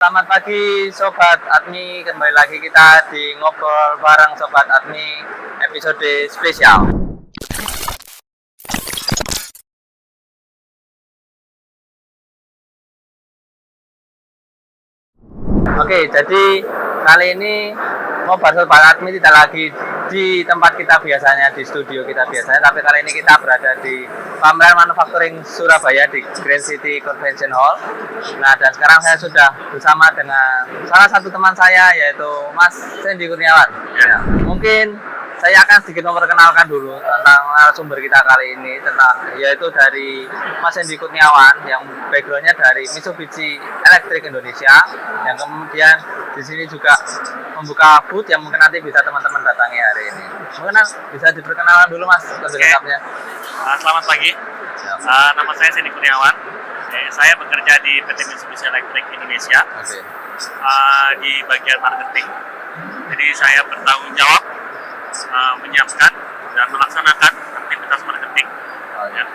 Selamat pagi Sobat Admi, kembali lagi kita di Ngobrol Bareng Sobat Admi episode spesial. Oke, jadi kali ini Ngobrol Sobat Admi tidak lagi di tempat kita biasanya, di studio kita biasanya, tapi kali ini kita berada di Pameran Manufacturing Surabaya di Grand City Convention Hall. Nah, dan sekarang saya sudah bersama dengan salah satu teman saya, yaitu Mas Sandy Kurniawan. Ya, mungkin saya akan sedikit memperkenalkan dulu tentang narasumber kita kali ini, yaitu dari Mas Sandy Kurniawan yang backgroundnya dari Mitsubishi Electric Indonesia, yang kemudian di sini juga membuka booth yang mungkin nanti bisa teman-teman datangi hari ini. Mungkin bisa diperkenalkan dulu Mas, lebih lengkapnya. Selamat pagi, nama saya Sandy Kurniawan. Saya bekerja di PT Mitsubishi Electric Indonesia di bagian marketing. Jadi saya bertanggung jawab menyiapkan dan melaksanakan aktivitas marketing,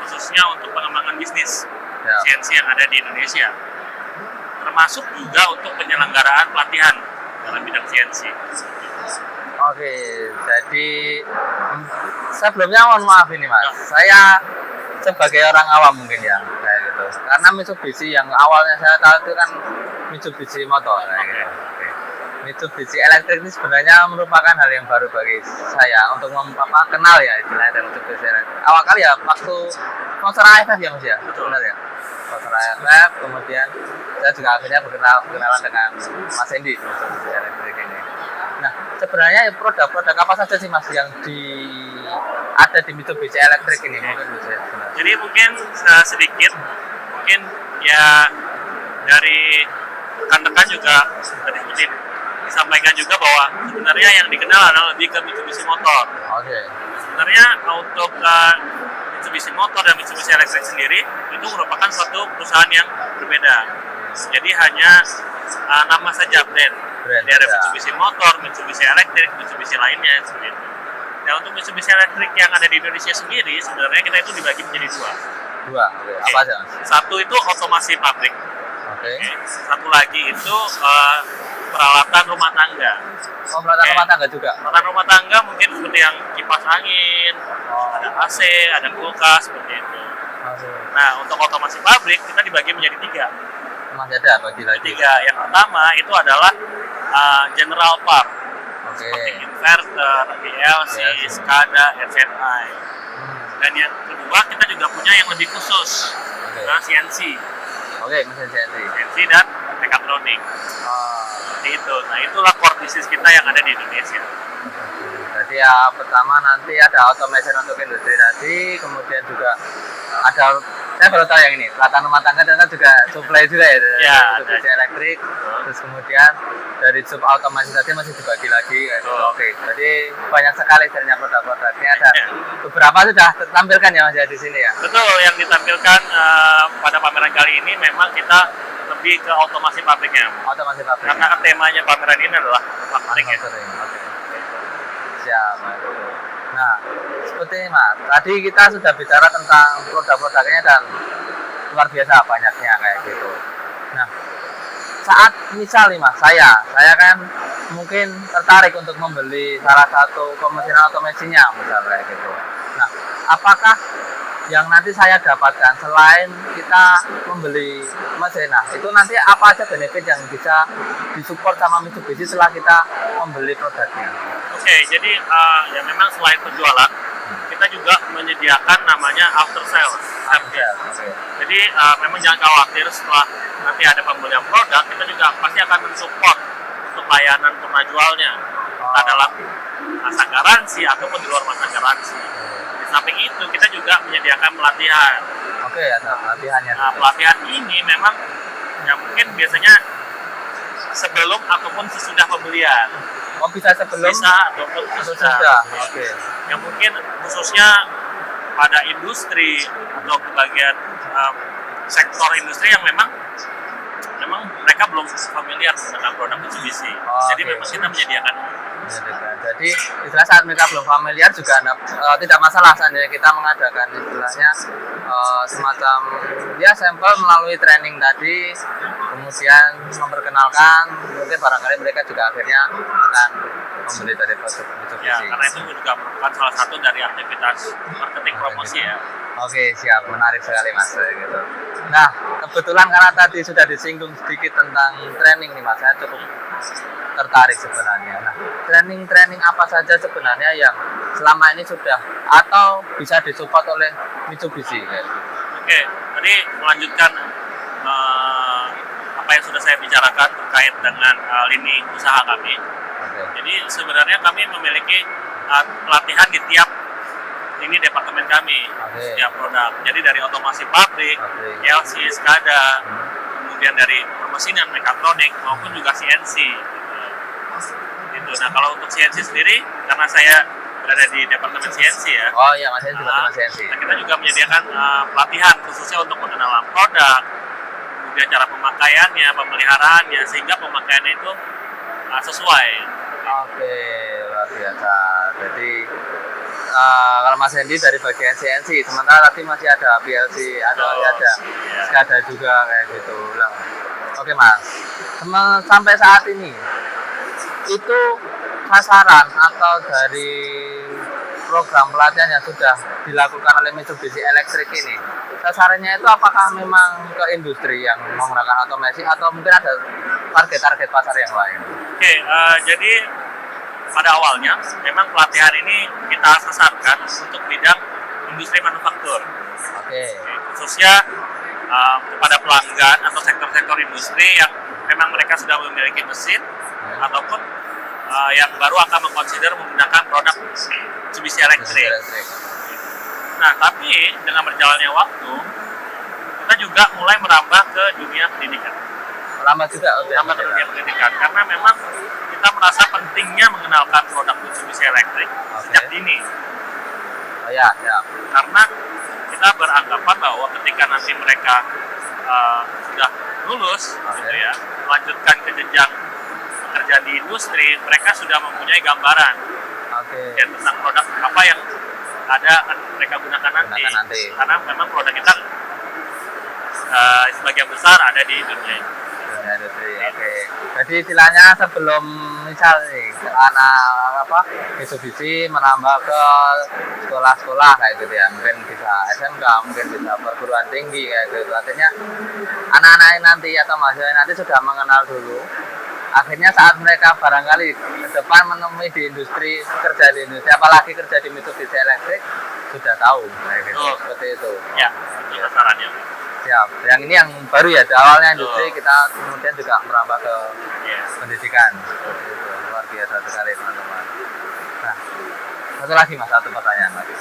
khususnya untuk pengembangan bisnis CNC yang ada di Indonesia, termasuk juga untuk penyelenggaraan pelatihan dalam bidang CNC. Oke, jadi sebelumnya mohon maaf ini Mas, saya sebagai orang awam mungkin ya, kayak gitu. Karena Mitsubishi yang awalnya saya tahu itu kan Mitsubishi motor, kayak gitu. Oke. Mitsubishi Electric ini sebenarnya merupakan hal yang baru bagi saya untuk kenal ya istilahnya dengan Mitsubishi Electric. Awal kali ya waktu konser AFF ya Mas ya, benar ya. Konser AFF, kemudian saya juga akhirnya berkenalan dengan Mas Sandy di Mitsubishi Electric ini. Nah, sebenarnya produk-produk apa saja sih Mas yang ada di Mitsubishi Electric ini? Mungkin bisa sebenarnya. Jadi mungkin sedikit, mungkin ya dari rekan-rekan juga tadi seperti disampaikan juga bahwa sebenarnya yang dikenal adalah lebih ke Mitsubishi Motor. Oke. Sebenarnya untuk Mitsubishi Motor dan Mitsubishi Electric sendiri itu merupakan suatu perusahaan yang berbeda. Jadi hanya nama saja brand. Jadi ada Mitsubishi Motor, Mitsubishi Electric, Mitsubishi lainnya seperti itu. Nah, untuk Mitsubishi Electric yang ada di Indonesia sendiri sebenarnya kita itu dibagi menjadi dua. Oke. Apa aja Mas? Satu itu otomasi pabrik. Oke. Satu lagi itu peralatan rumah tangga. Peralatan rumah tangga juga. Peralatan rumah tangga mungkin seperti yang kipas angin, ada AC, ada kulkas seperti itu. Nah, untuk otomasi pabrik kita dibagi menjadi tiga. Masih ada bagi lagi. Tiga. Yang pertama itu adalah general part, seperti inverter, PLC, SCADA, HMI. Dan yang kedua kita juga punya yang lebih khusus, CNC. Mesin CNC. CNC dan mekatronik. Seperti itu. Nah, itulah core bisnis kita yang ada di Indonesia. Jadi ya pertama nanti ada automation untuk industri tadi, kemudian juga ada, saya baru tahu yang ini, peralatan rumah tangga ternyata juga supply juga ya, Mitsubishi Electric. Terus kemudian dari sub automasi tadi masih dibagi lagi. Oke, jadi banyak sekali sebenarnya produk-produknya. Ada beberapa sudah tertampilkan ya Mas ya di sini ya. Betul, yang ditampilkan pada pameran kali ini memang kita lebih ke otomasi pabriknya. Otomasi pabrik. Karena temanya pameran ini adalah pabriknya. Oke. Siap. Nah, seperti ini Mas, tadi kita sudah bicara tentang produk-produknya dan luar biasa banyaknya kayak gitu. Nah, saat misal nih Mas, saya kan mungkin tertarik untuk membeli salah satu mesin otomasinya misalnya kayak gitu. Nah, apakah yang nanti saya dapatkan selain kita membeli mesin, nah itu nanti apa aja benefit yang bisa disupport sama Mitsubishi setelah kita membeli produknya? Oke, jadi ya memang selain penjualan, kita juga menyediakan namanya after sales. Jadi memang jangan khawatir setelah nanti ada pembelian produk, kita juga pasti akan mensupport untuk layanan penjualnya, entah dalam masa garansi ataupun di luar masa garansi. Di samping itu kita juga menyediakan pelatihan. Ada pelatihannya. Nah, pelatihan ini memang yang mungkin biasanya sebelum ataupun sesudah pembelian. Bisa sebelum? Bisa ataupun sesudah. Yang mungkin khususnya pada industri atau bagian sektor industri yang memang mereka belum familiar dengan produk Mitsubishi. Jadi memang kita menyediakan. Jadi istilah saat mereka belum familiar juga tidak masalah seandainya kita mengadakan istilahnya semacam ya sampel melalui training tadi, kemudian memperkenalkan, mungkin barangkali mereka juga akhirnya akan membeli dari produk Mitsubishi. Ya, karena itu juga merupakan salah satu dari aktivitas marketing promosi ya. Oke, siap, menarik sekali Mas gitu. Nah, kebetulan karena tadi sudah disinggung sedikit tentang training nih Mas, saya cukup tertarik sebenarnya. Nah, training apa saja sebenarnya yang selama ini sudah atau bisa disupport oleh Mitsubishi kayak gitu. Oke, tadi melanjutkan apa yang sudah saya bicarakan terkait dengan lini usaha kami. Oke. Jadi sebenarnya kami memiliki pelatihan di tiap ini departemen kami, setiap produk. Jadi dari otomasi pabrik, PLC, SCADA, kemudian dari permesinan, mekatronik, maupun juga CNC. Gitu. Nah kalau untuk CNC sendiri, karena saya berada di departemen CNC ya. Oh iya, Mas di departemen CNC. Nah, kita juga menyediakan pelatihan khususnya untuk pengenalan produk, kemudian cara pemakaiannya, pemeliharaannya, sehingga pemakaiannya itu sesuai. Oke, luar biasa. Jadi kalau Mas Hendy dari bagian CNC, sementara tadi masih ada PLC, ada SCADA juga kayak gitu. Nah, oke Mas, sampai saat ini itu sasaran atau dari program pelatihan yang sudah dilakukan oleh Mitsubishi Electric ini, sasarannya itu apakah memang ke industri yang menggunakan otomasi atau mungkin ada target-target pasar yang lain? Oke, jadi pada awalnya memang pelatihan ini kita sasarkan untuk bidang industri manufaktur. Oke. Khususnya kepada pelanggan atau sektor-sektor industri yang memang mereka sudah memiliki mesin ataupun yang baru akan mengconsider menggunakan produk Mitsubishi Electric. Nah, tapi dengan berjalannya waktu, kita juga mulai merambah ke dunia pendidikan. Merambah juga? Merambah ke dunia pendidikan, karena memang kita merasa pentingnya mengenalkan produk Mitsubishi Electric sejak dini. Oh ya, ya. Karena kita beranggapan bahwa ketika nanti mereka sudah lulus, gitu ya, melanjutkan ke jenjang bekerja di industri, mereka sudah mempunyai gambaran ya, tentang produk apa yang ada akan mereka gunakan nanti. Karena memang produk kita sebagian besar ada di dunia industri. Oke. Jadi istilahnya sebelum misal nih anak Mitsubishi menambah ke sekolah-sekolah kayak gitu ya, mungkin bisa SMK, mungkin bisa perguruan tinggi kayak gitu. Artinya anak-anak nanti atau mahasiswa nanti sudah mengenal dulu. Akhirnya saat mereka barangkali ke depan menemui di industri, kerja di industri, apalagi kerja di Mitsubishi Electric, sudah tahu kayak gitu. Seperti itu. Ya, itu sasarannya. Siap. Yang ini yang baru ya, awalnya industri kita kemudian juga merambah ke pendidikan. Seperti itu. Luar biasa sekali teman-teman. Nah, satu lagi Mas, satu pertanyaan lagi.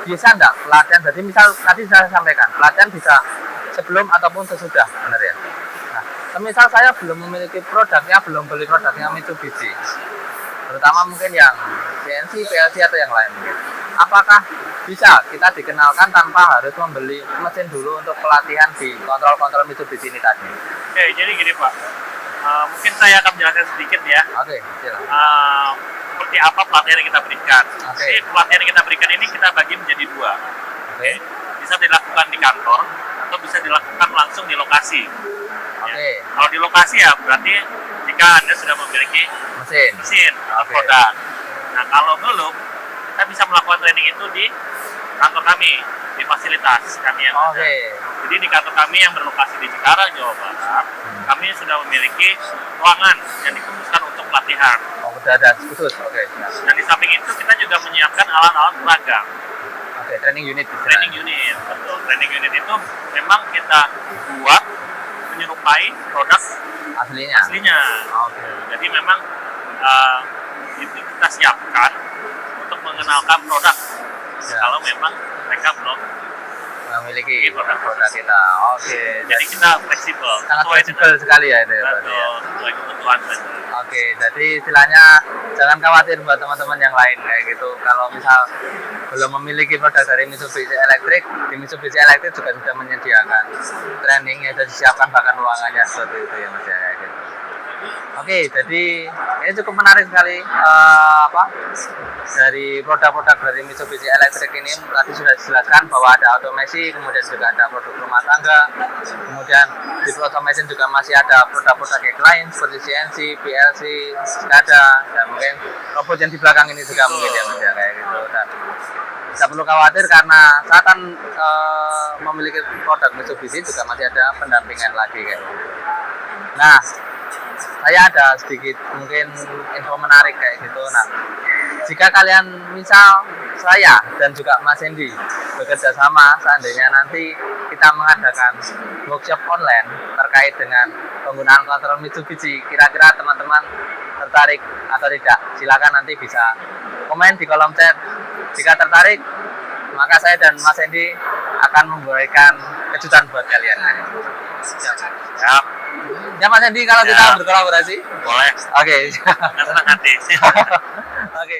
Bisa enggak pelatihan, jadi misal tadi saya sampaikan, pelatihan bisa sebelum ataupun sesudah, benar ya? Nah, semisal saya belum memiliki produknya, belum beli produknya Mitsubishi, terutama mungkin yang CNC, PLC atau yang lain mungkin. Apakah bisa kita dikenalkan tanpa harus membeli mesin dulu untuk pelatihan di kontrol-kontrol Mitsubishi ini tadi? Oke, jadi gini Pak, mungkin saya akan menjelaskan sedikit ya. Oke, silakan. Seperti apa pelatihan yang kita berikan. Jadi pelatihan yang kita berikan ini kita bagi menjadi dua. Oke. Bisa dilakukan di kantor atau bisa dilakukan langsung di lokasi. Ya. Kalau di lokasi ya berarti jika Anda sudah memiliki mesin atau produk. Nah kalau belum, kita bisa melakukan training itu di kantor kami, di fasilitas kami yang ada. Jadi di kantor kami yang berlokasi di Cikarang, Jawa Barat, kami sudah memiliki ruangan yang dikhususkan untuk pelatihan. Sudah ada khusus, Dan di samping itu kita juga menyiapkan alat-alat peraga. Training unit. Training unit, betul. Training unit itu memang kita buat menyerupai produk aslinya. Jadi memang kita siapkan untuk mengenalkan produk. Kalau memang mereka belum memiliki produk kita. Jadi kita fleksibel. Sangat fleksibel sekali ya itu. Betul, sesuai kebutuhan. Jadi istilahnya jangan khawatir buat teman-teman yang lain kayak gitu. Kalau misal belum memiliki produk dari Mitsubishi Electric, di Mitsubishi Electric juga sudah menyediakan training yang sudah disiapkan bahkan ruangannya seperti itu ya Mas ya kayak gitu. Oke, jadi ini cukup menarik sekali dari produk-produk dari Mitsubishi Electric ini tadi sudah dijelaskan bahwa ada automasi, kemudian juga ada produk rumah tangga, kemudian di automation juga masih ada produk-produk yang lain seperti CNC, PLC, SCADA, dan mungkin robot yang di belakang ini juga mungkin ya Mas, ya, kayak gitu. Dan tidak perlu khawatir karena saya akan memiliki produk Mitsubishi juga masih ada pendampingan lagi kayak gitu. Nah, saya ada sedikit mungkin info menarik kayak gitu. Nah, jika kalian misal saya dan juga Mas Hendy bekerja sama, seandainya nanti kita mengadakan workshop online terkait dengan penggunaan kontrol Mitsubishi, kira-kira teman-teman tertarik atau tidak? Silakan nanti bisa komen di kolom chat. Jika tertarik, maka saya dan Mas Hendy akan memberikan kejutan buat kalian. Siap. Ya Mas Hendy, kalau kita berkolaborasi, Boleh. oke. Dengan senang hati. Oke.